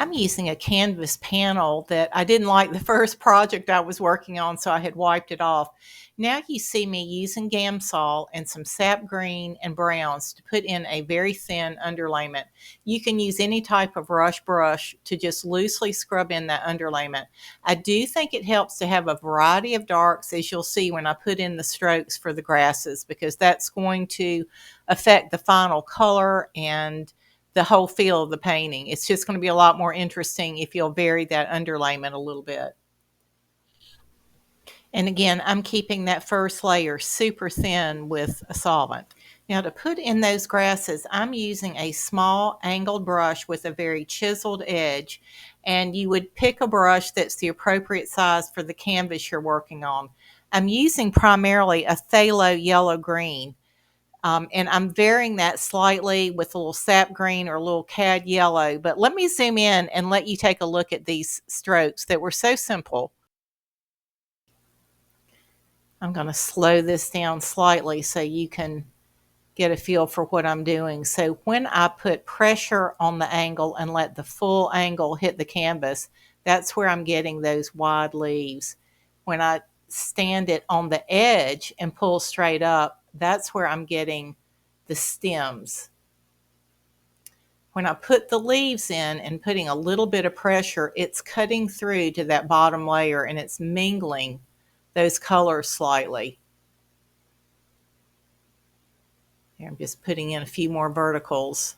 I'm using a canvas panel that I didn't like the first project I was working on, so I had wiped it off. Now you see me using Gamsol and some sap green and browns to put in a very thin underlayment. You can use any type of rush brush to just loosely scrub in that underlayment. I do think it helps to have a variety of darks, as you'll see when I put in the strokes for the grasses, because that's going to affect the final color and the whole feel of the painting. It's just going to be a lot more interesting if you'll vary that underlayment a little bit. And again, I'm keeping that first layer super thin with a solvent. Now to put in those grasses, I'm using a small angled brush with a very chiseled edge. And you would pick a brush that's the appropriate size for the canvas you're working on. I'm using primarily a phthalo yellow-green. And I'm varying that slightly with a little sap green or a little cad yellow. But let me zoom in and let you take a look at these strokes that were so simple. I'm going to slow this down slightly so you can get a feel for what I'm doing. So when I put pressure on the angle and let the full angle hit the canvas, that's where I'm getting those wide leaves. When I stand it on the edge and pull straight up, that's where I'm getting the stems. When I put the leaves in and putting a little bit of pressure, it's cutting through to that bottom layer and it's mingling those colors slightly. Here, I'm just putting in a few more verticals.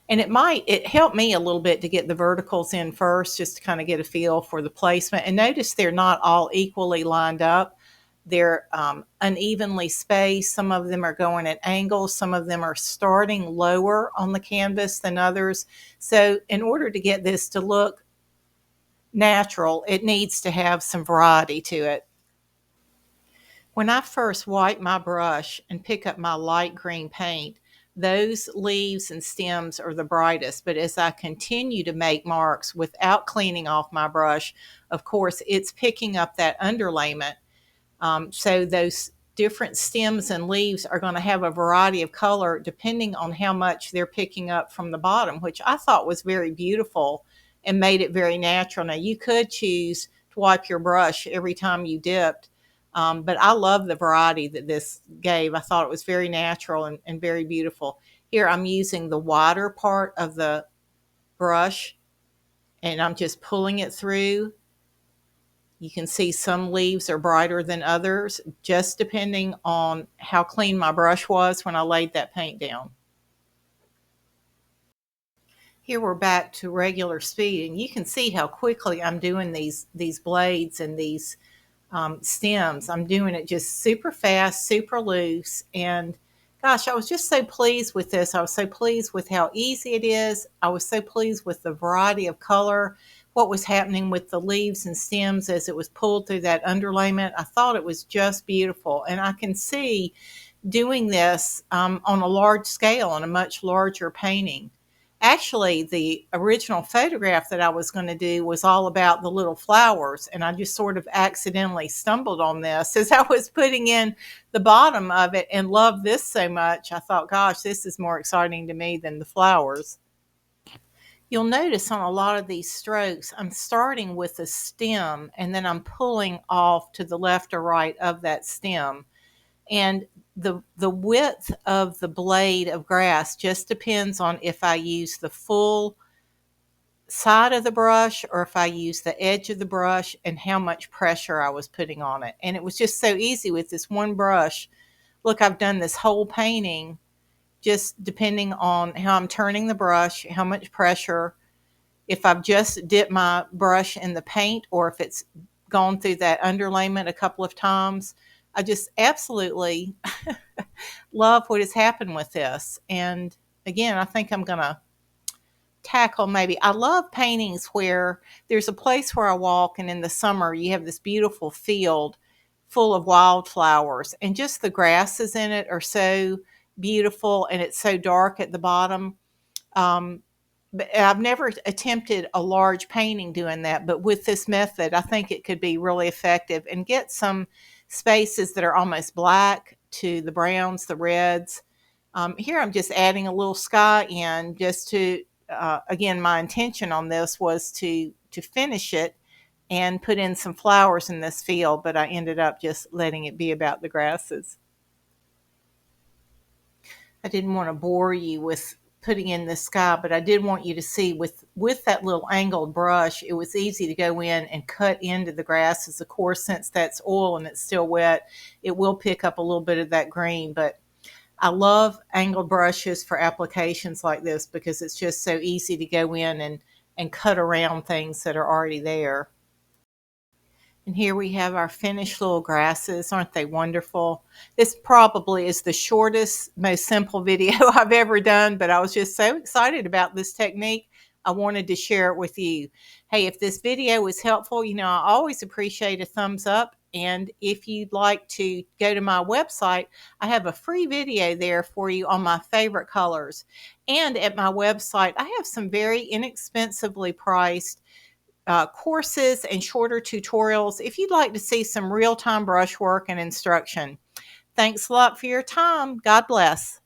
And it helped me a little bit to get the verticals in first, just to kind of get a feel for the placement. And notice they're not all equally lined up. They're unevenly spaced. Some of them are going at angles. Some of them are starting lower on the canvas than others. So in order to get this to look natural, it needs to have some variety to it. When I first wipe my brush and pick up my light green paint, those leaves and stems are the brightest. But as I continue to make marks without cleaning off my brush, of course, it's picking up that underlayment. So those different stems and leaves are going to have a variety of color depending on how much they're picking up from the bottom, which I thought was very beautiful and made it very natural. Now you could choose to wipe your brush every time you dipped, but I love the variety that this gave. I thought it was very natural and very beautiful. Here I'm using the wider part of the brush and I'm just pulling it through. You can see some leaves are brighter than others, just depending on how clean my brush was when I laid that paint down. Here we're back to regular speed, and you can see how quickly I'm doing these blades and these stems. I'm doing it just super fast, super loose, and gosh, I was just so pleased with this. I was so pleased with how easy it is. I was so pleased with the variety of color, what was happening with the leaves and stems as it was pulled through that underlayment. I thought it was just beautiful, and I can see doing this on a large scale, on a much larger painting. Actually, the original photograph that I was going to do was all about the little flowers, and I just sort of accidentally stumbled on this as I was putting in the bottom of it and loved this so much. I thought, gosh, this is more exciting to me than the flowers. You'll notice on a lot of these strokes, I'm starting with a stem and then I'm pulling off to the left or right of that stem. And the width of the blade of grass just depends on if I use the full side of the brush or if I use the edge of the brush and how much pressure I was putting on it. And it was just so easy with this one brush. Look, I've done this whole painting just depending on how I'm turning the brush, how much pressure, if I've just dipped my brush in the paint or if it's gone through that underlayment a couple of times. I just absolutely love what has happened with this. And again, I think I'm going to tackle maybe, I love paintings where there's a place where I walk and in the summer you have this beautiful field full of wildflowers and just the grasses in it are so beautiful and it's so dark at the bottom. But I've never attempted a large painting doing that, but with this method, I think it could be really effective and get some spaces that are almost black to the browns, the reds. Here I'm just adding a little sky in just to again, my intention on this was to finish it and put in some flowers in this field, but I ended up just letting it be about the grasses. I didn't want to bore you with putting in the sky, but I did want you to see with that little angled brush, it was easy to go in and cut into the grasses. Of course, since that's oil and it's still wet, it will pick up a little bit of that green, but I love angled brushes for applications like this because it's just so easy to go in and cut around things that are already there. And here we have our finished little grasses. Aren't they wonderful? This probably is the shortest, most simple video I've ever done, but I was just so excited about this technique. I wanted to share it with you. Hey, if this video was helpful, I always appreciate a thumbs up. And if you'd like to go to my website, I have a free video there for you on my favorite colors. And at my website, I have some very inexpensively priced courses and shorter tutorials if you'd like to see some real-time brushwork and instruction. Thanks a lot for your time. God bless.